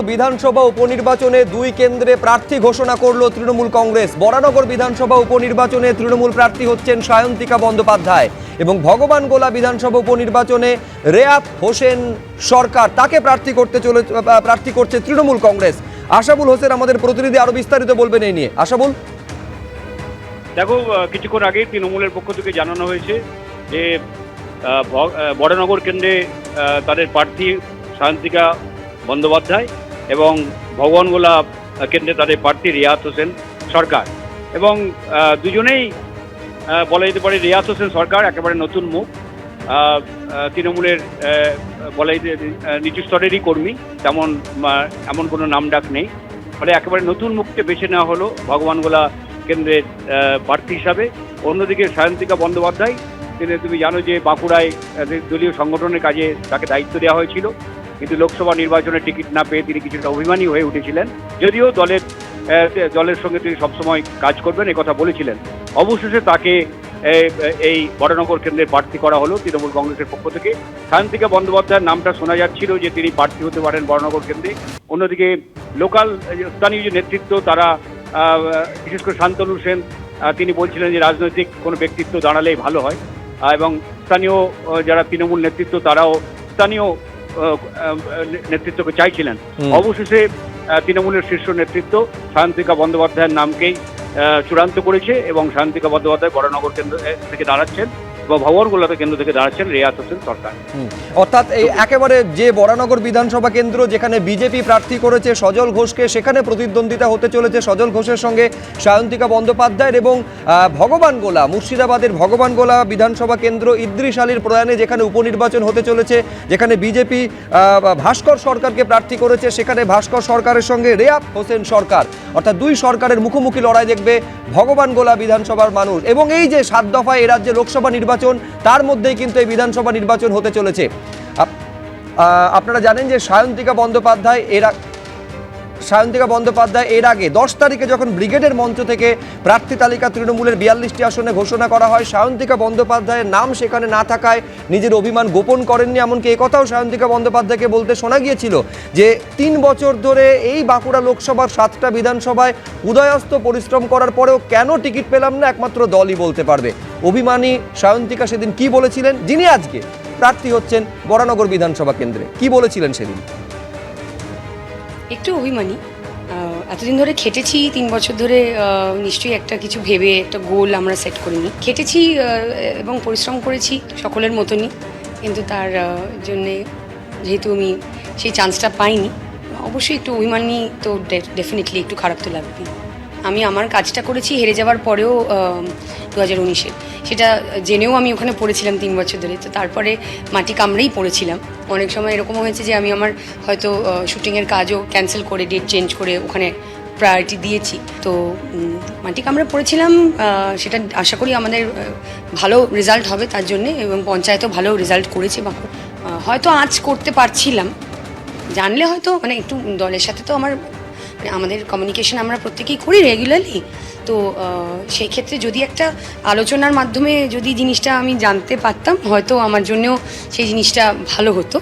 বিধানসভা উপনির্বাচনে দুই কেন্দ্রে প্রার্থী ঘোষণা করল তৃণমূল কংগ্রেস। বরানগর বিধানসভা উপনির্বাচনে তৃণমূল প্রার্থী হচ্ছেন সায়ন্তিকা বন্দ্যোপাধ্যায় এবং ভগবানগোলা বিধানসভা উপনির্বাচনে রেয়াত হোসেন সরকার, তাকে প্রার্থী করছে তৃণমূল কংগ্রেস। আশাবুল হোসেন আমাদের প্রতিনিধি আরো বিস্তারিত বলবেন এই নিয়ে। আশাবুল, দেখো, কিছুক্ষণ আগে তৃণমূলের পক্ষ থেকে জানানো হয়েছে যে বড়নগর কেন্দ্রে তাদের প্রার্থী সায়ন্তিকা বন্দ্যোপাধ্যায় এবং ভগবানগোলা কেন্দ্রে তাদের প্রার্থী রেয়াত হোসেন সরকার। এবং দুজনেই বলা যেতে পারে রেয়াত হোসেন সরকার একেবারে নতুন মুখ, তৃণমূলের বলা যেতে নিচু স্তরেরই কর্মী, এমন কোনো নামডাক নেই। ফলে একেবারে নতুন মুখকে বেছে নেওয়া হলো ভগবানগোলা কেন্দ্রের প্রার্থী হিসাবে। অন্যদিকে সায়ন্তিকা বন্দ্যোপাধ্যায়, তুমি জানো যে বাঁকুড়ায় দলীয় সংগঠনের কাজে তাকে দায়িত্ব দেওয়া হয়েছিল, কিন্তু লোকসভা নির্বাচনে টিকিট না পেয়ে তিনি কিছুটা অভিমানী হয়ে উঠেছিলেন। যদিও দলের সঙ্গে তিনি সবসময় কাজ করবেন কথা বলেছিলেন। অবশেষে তাকে এই বড়নগর কেন্দ্রে প্রার্থী করা হলো তৃণমূল কংগ্রেসের পক্ষ থেকে। সায়ন্তিকা বন্দ্যোপাধ্যায়ের নামটা শোনা যাচ্ছিল যে তিনি প্রার্থী হতে পারেন বড়নগর কেন্দ্রে। অন্যদিকে স্থানীয় যে নেতৃত্ব তারা, বিশেষ করে শান্তনু সেন, তিনি বলছিলেন যে রাজনৈতিক কোনো ব্যক্তিত্ব দাঁড়ালেই ভালো হয়, এবং স্থানীয় যারা তৃণমূল নেতৃত্ব তারাও স্থানীয় নেতৃত্বকে চাইছিলেন। অবশেষে তৃণমূলের শীর্ষ নেতৃত্ব সায়ন্তিকা বন্দ্যোপাধ্যায়ের নামকেই চূড়ান্ত করেছে এবং সায়ন্তিকা বন্দ্যোপাধ্যায় বড়নগর কেন্দ্র থেকে দাঁড়াচ্ছেন বা ভগবানগোলা কেন্দ্র থেকে দাঁড়াচ্ছেন রেয়াত হোসেন সরকার। অর্থাৎ এই একেবারে যে বরানগর বিধানসভা কেন্দ্র যেখানে বিজেপি প্রার্থী করেছে সজল ঘোষকে, সেখানে প্রতিদ্বন্দ্বিতা হতে চলেছে সজল ঘোষের সঙ্গে সায়ন্তিকা বন্দ্যোপাধ্যায়ের। এবং ভগবানগোলা, মুর্শিদাবাদের ভগবানগোলা বিধানসভা কেন্দ্র ইদ্রিস আলীর প্রয়াণে যেখানে উপনির্বাচন হতে চলেছে, যেখানে বিজেপি ভাস্কর সরকারকে প্রার্থী করেছে, সেখানে ভাস্কর সরকারের সঙ্গে রেয়াত হোসেন সরকার, অর্থাৎ দুই সরকারের মুখোমুখি লড়াই দেখবে ভগবানগোলা বিধানসভার মানুষ। এবং এই যে 7 দফায় এ রাজ্যে লোকসভা নির্বাচন, তার মধ্যেই কিন্তু এই বিধানসভা নির্বাচন হতে চলেছে। আপনারা জানেন যে সায়ন্তিকা বন্দ্যোপাধ্যায় এর আগে 10 তারিখে যখন ব্রিগেডের মঞ্চ থেকে প্রার্থী তালিকা তৃণমূলের 42টি আসনে ঘোষণা করা হয়, সায়ন্তিকা বন্দ্যোপাধ্যায়ের নাম সেখানে না থাকায় নিজের অভিমান গোপন করেননি। এমনকি একথাও সায়ন্তিকা বন্দ্যোপাধ্যায়কে বলতে শোনা গিয়েছিল যে 3 বছর ধরে এই বাঁকুড়া লোকসভার 7টা বিধানসভায় উদয়স্ত পরিশ্রম করার পরেও কেন টিকিট পেলাম না, একমাত্র দলই বলতে পারবে। অভিমানী সায়ন্তিকা সেদিন কি বলেছিলেন, যিনি আজকে প্রার্থী হচ্ছেন বরানগর বিধানসভা কেন্দ্রে, কি বলেছিলেন সেদিন? একটু অভিমানী। এতদিন ধরে খেটেছি, 3 বছর ধরে নিশ্চয়ই একটা কিছু ভেবে একটা গোল আমরা সেট করিনি। খেটেছি এবং পরিশ্রম করেছি সকলের মতনই, কিন্তু তার জন্যে যেহেতু আমি সেই চান্সটা পাইনি, অবশ্যই একটু অভিমানী তো ডেফিনেটলি একটু খারাপ তো লাগবে। আমি আমার কাজটা করেছি হেরে যাওয়ার পরেও 2019-এ, সেটা জেনেও আমি ওখানে পড়েছিলাম 3 বছর ধরে। তো তারপরে মাটি কামড়েই পড়েছিলাম। অনেক সময় এরকমও হয়েছে যে আমি আমার হয়তো শুটিংয়ের কাজও ক্যান্সেল করে ডেট চেঞ্জ করে ওখানে প্রায়োরিটি দিয়েছি। তো মাটি কামড়ে পড়েছিলাম, সেটা আশা করি আমাদের ভালো রেজাল্ট হবে তার জন্যে, এবং পঞ্চায়েতও ভালো রেজাল্ট করেছে। হয়তো আজ করতে পারছিলাম, জানলে হয়তো একটু দলের সাথে তো আমাদের কমিউনিকেশন আমরা প্রত্যেকেই করি রেগুলারলি। তো সেই ক্ষেত্রে যদি একটা আলোচনার মাধ্যমে যদি জিনিসটা আমি জানতে পারতাম, হয়তো আমার জন্যও সেই জিনিসটা ভালো হতো।